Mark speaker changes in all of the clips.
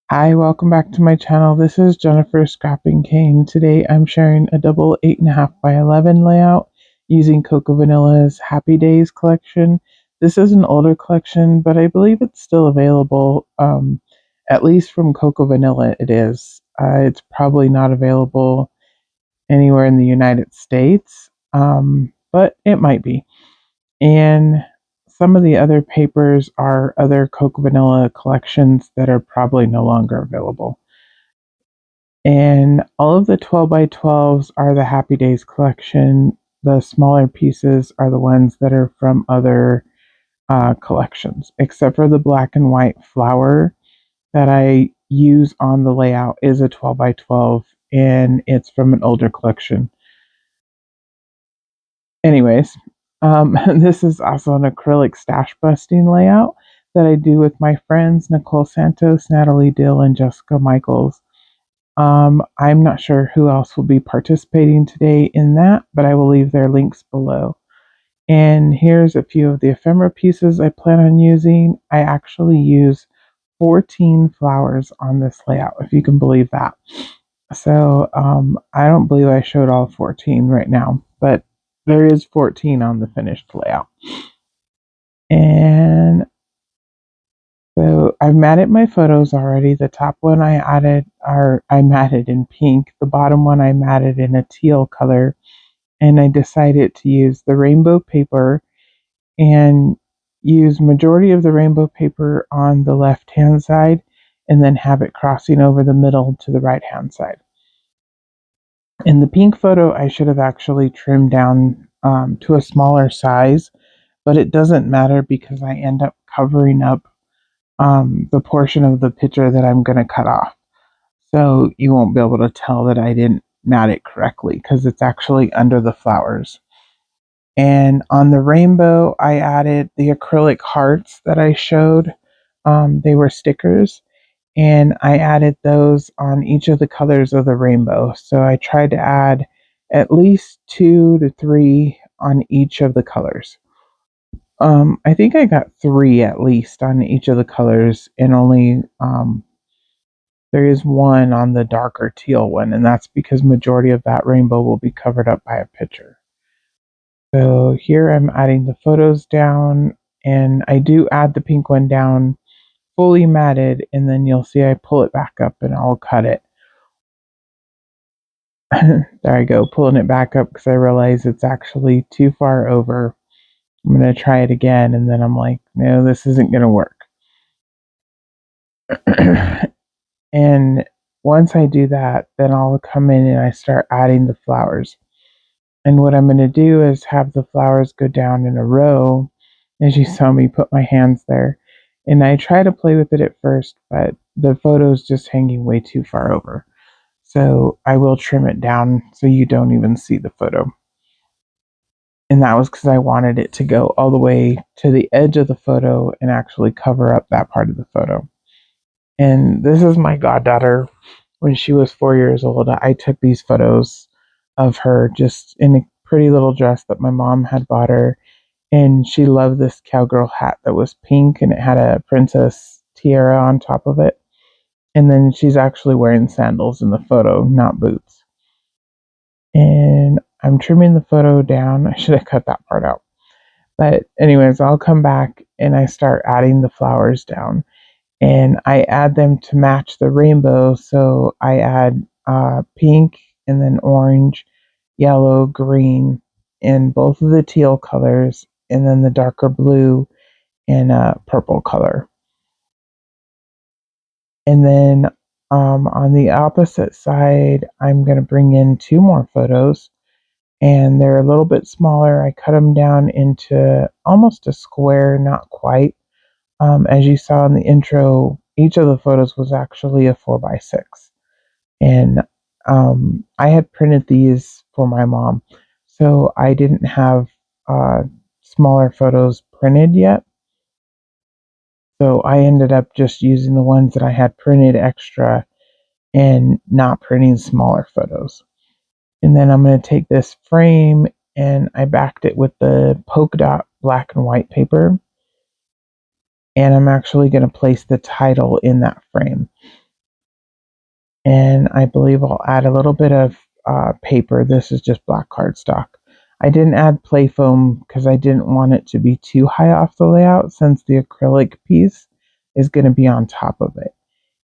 Speaker 1: Hi, welcome back to my channel. This is Jennifer Scrapping Cane. Today I'm sharing a double 8.5 by 11 layout using Coco Vanilla's Happy Days collection. This is an older collection, but I believe it's still available. At least from Coco Vanilla it is. It's probably not available anywhere in the United States, but it might be. And some of the other papers are other Coke Vanilla collections that are probably no longer available. And all of the 12 by 12s are the Happy Days collection. The smaller pieces are the ones that are from other collections, except for the black and white flower that I use on the layout is a 12 by 12 and it's from an older collection. Anyways, this is also an acrylic stash busting layout that I do with my friends Nicole Santos, Natalie Dill, and Jessica Michaels. I'm not sure who else will be participating today in that, but I will leave their links below. And here's a few of the ephemera pieces I plan on using. I actually use 14 flowers on this layout, if you can believe that. So I don't believe I showed all 14 right now, but there is 14 on the finished layout. And so I've matted my photos already. The top one I matted in pink. The bottom one I matted in a teal color. And I decided to use the rainbow paper and use majority of the rainbow paper on the left hand side and then have it crossing over the middle to the right hand side. In the pink photo, I should have actually trimmed down to a smaller size, but it doesn't matter because I end up covering up the portion of the picture that I'm going to cut off. So you won't be able to tell that I didn't mat it correctly because it's actually under the flowers. And on the rainbow, I added the acrylic hearts that I showed. They were stickers, and I added those on each of the colors of the rainbow. So I tried to add at least 2 to 3 on each of the colors. I think I got 3 at least on each of the colors, and only there is one on the darker teal one, and that's because majority of that rainbow will be covered up by a picture. So here I'm adding the photos down, and I do add the pink one down fully matted, and then you'll see I pull it back up and I'll cut it. There I go, pulling it back up because I realize it's actually too far over. I'm going to try it again, and then I'm like, no, this isn't going to work. And once I do that, then I'll come in and I start adding the flowers. And what I'm going to do is have the flowers go down in a row, as you saw me put my hands there. And I try to play with it at first, but the photo's just hanging way too far over. So I will trim it down so you don't even see the photo. And that was because I wanted it to go all the way to the edge of the photo and actually cover up that part of the photo. And this is my goddaughter when she was 4 years old. I took these photos of her just in a pretty little dress that my mom had bought her. And she loved this cowgirl hat that was pink and it had a princess tiara on top of it. And then she's actually wearing sandals in the photo, not boots. And I'm trimming the photo down. I should have cut that part out. But anyways, I'll come back and I start adding the flowers down. And I add them to match the rainbow. So I add pink and then orange, yellow, green, and both of the teal colors, and then the darker blue and purple color. And then on the opposite side, I'm going to bring in 2 more photos, and they're a little bit smaller. I cut them down into almost a square, not quite. As you saw in the intro, each of the photos was actually a 4x6. And I had printed these for my mom, so I didn't have smaller photos printed yet. So I ended up just using the ones that I had printed extra and not printing smaller photos. And then I'm going to take this frame and I backed it with the polka dot black and white paper. And I'm actually going to place the title in that frame. And I believe I'll add a little bit of paper. This is just black cardstock. I didn't add play foam because I didn't want it to be too high off the layout, since the acrylic piece is going to be on top of it.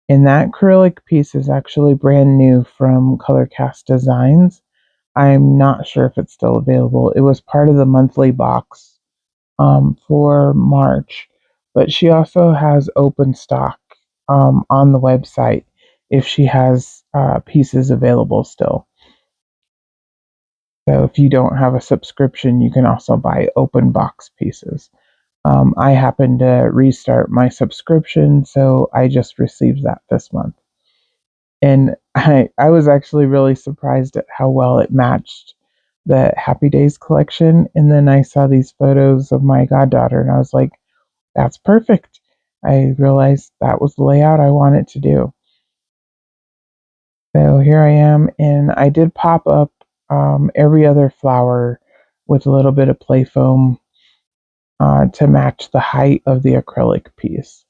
Speaker 1: And that acrylic piece is actually brand new from Colorcast Designs. I'm not sure if it's still available. It was part of the monthly box for March, but she also has open stock on the website if she has pieces available still. So if you don't have a subscription, you can also buy open box pieces. I happened to restart my subscription, so I just received that this month. And I was actually really surprised at how well it matched the Happy Days collection. And then I saw these photos of my goddaughter, and I was like, that's perfect. I realized that was the layout I wanted to do. So here I am, and I did pop up every other flower with a little bit of play foam to match the height of the acrylic piece.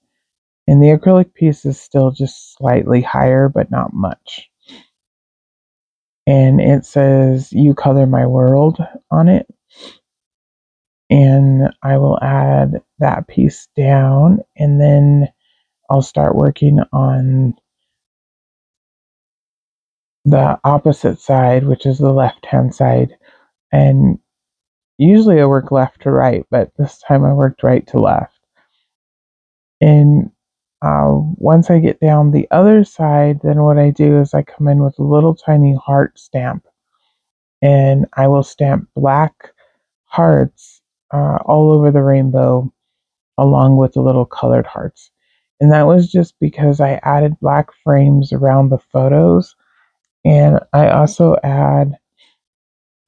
Speaker 1: And the acrylic piece is still just slightly higher, but not much. And it says "You Color My World" on it. And I will add that piece down, and then I'll start working on the opposite side, which is the left hand side. And usually I work left to right, but this time I worked right to left. And once I get down the other side, then what I do is I come in with a little tiny heart stamp, and I will stamp black hearts all over the rainbow along with the little colored hearts. And that was just because I added black frames around the photos, and I also add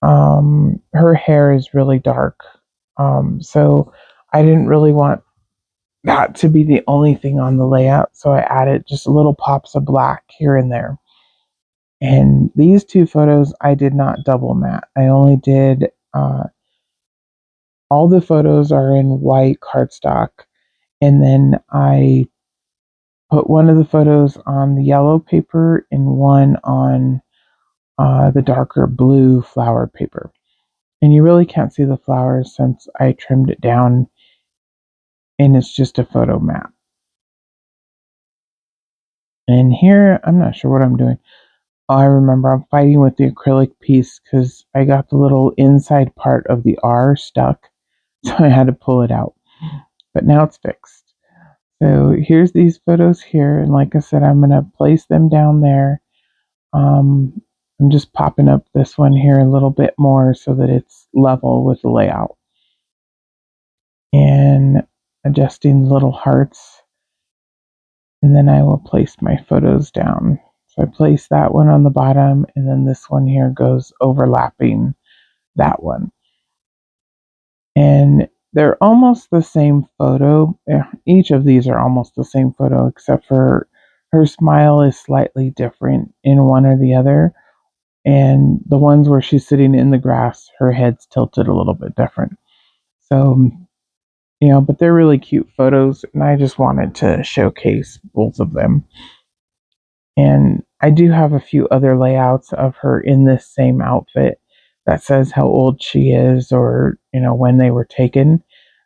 Speaker 1: her hair is really dark. So I didn't really want that to be the only thing on the layout, so I added just little pops of black here and there. And these two photos I did not double matte. I only did all the photos are in white cardstock, and then I put one of the photos on the yellow paper and one on the darker blue flower paper. And you really can't see the flowers since I trimmed it down, and it's just a photo map. And here, I'm not sure what I'm doing. Oh, I remember I'm fighting with the acrylic piece because I got the little inside part of the R stuck, so I had to pull it out. But now it's fixed. So here's these photos here, and like I said, I'm going to place them down there. I'm just popping up this one here a little bit more so that it's level with the layout. And adjusting the little hearts. And then I will place my photos down. So I place that one on the bottom, and then this one here goes overlapping that one. And they're almost the same photo. Each of these are almost the same photo, except for her smile is slightly different in one or the other. And the ones where she's sitting in the grass, her head's tilted a little bit different. So, but they're really cute photos, and I just wanted to showcase both of them. And I do have a few other layouts of her in this same outfit that says how old she is, or, when they were taken.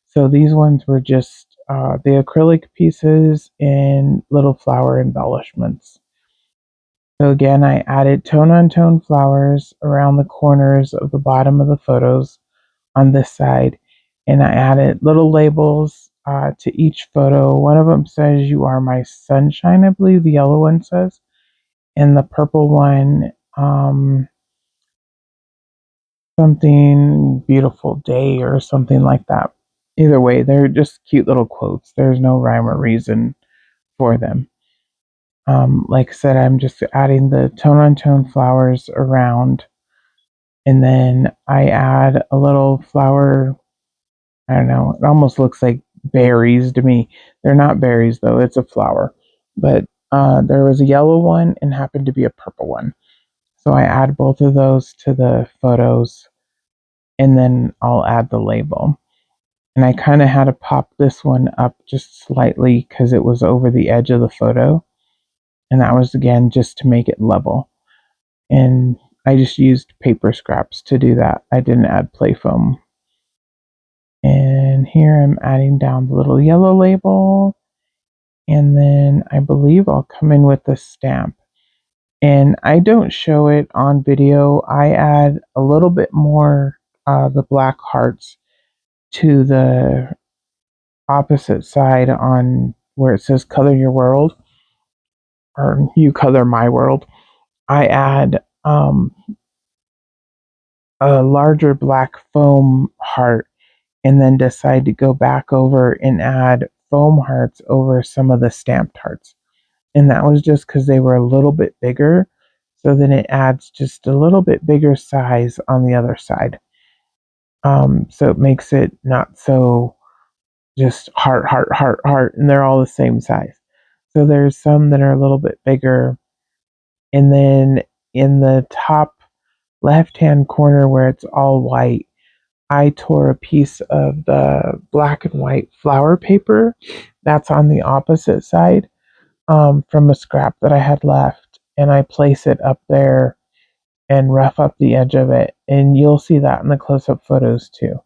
Speaker 1: So these ones were just the acrylic pieces and little flower embellishments. So again, I added tone-on-tone flowers around the corners of the bottom of the photos on this side. And I added little labels to each photo. One of them says, "You are my sunshine," I believe the yellow one says. And the purple one, something beautiful day or something like that. Either way, they're just cute little quotes. There's no rhyme or reason for them. Like I said, I'm just adding the tone-on-tone flowers around, and then I add a little flower. I don't know, it almost looks like berries to me. They're not berries though, it's a flower. But there was a yellow one and happened to be a purple one. So I add both of those to the photos, and then I'll add the label. And I kind of had to pop this one up just slightly because it was over the edge of the photo. And that was again just to make it level. And I just used paper scraps to do that. I didn't add play foam. And here I'm adding down the little yellow label. And then I believe I'll come in with the stamp. And I don't show it on video. I add a little bit more the black hearts to the opposite side on where it says color your world or you color my world. I add a larger black foam heart and then decide to go back over and add foam hearts over some of the stamped hearts. And that was just because they were a little bit bigger. So then it adds just a little bit bigger size on the other side. So it makes it not so just heart, heart, heart, heart, and they're all the same size. So there's some that are a little bit bigger. And then in the top left hand corner where it's all white, I tore a piece of the black and white flower paper that's on the opposite side from a scrap that I had left, and I place it up there and rough up the edge of it. And you'll see that in the close up photos too.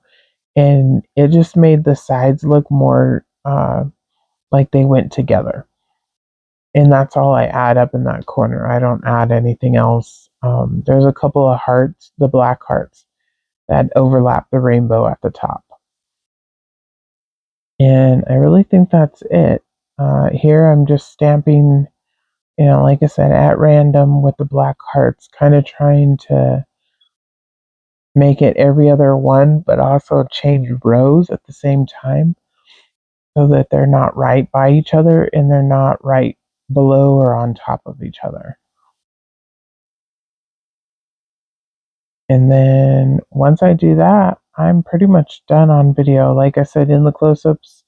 Speaker 1: And it just made the sides look more like they went together. And that's all I add up in that corner. I don't add anything else. There's a couple of hearts, the black hearts, that overlap the rainbow at the top. And I really think that's it. Here I'm just stamping, like I said, at random with the black hearts, kind of trying to make it every other one, but also change rows at the same time so that they're not right by each other and they're not right below or on top of each other. And then once I do that, I'm pretty much done on video. Like I said, in the close-ups,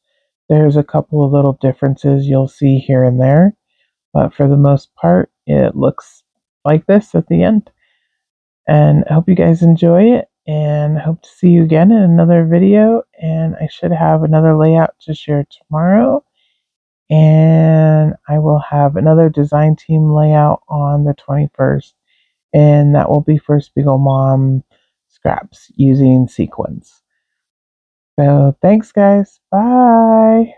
Speaker 1: there's a couple of little differences you'll see here and there. But for the most part, it looks like this at the end. And I hope you guys enjoy it. And hope to see you again in another video. And I should have another layout to share tomorrow. And I will have another design team layout on the 21st. And that will be for Spiegel Mom scraps using sequins. So thanks, guys. Bye.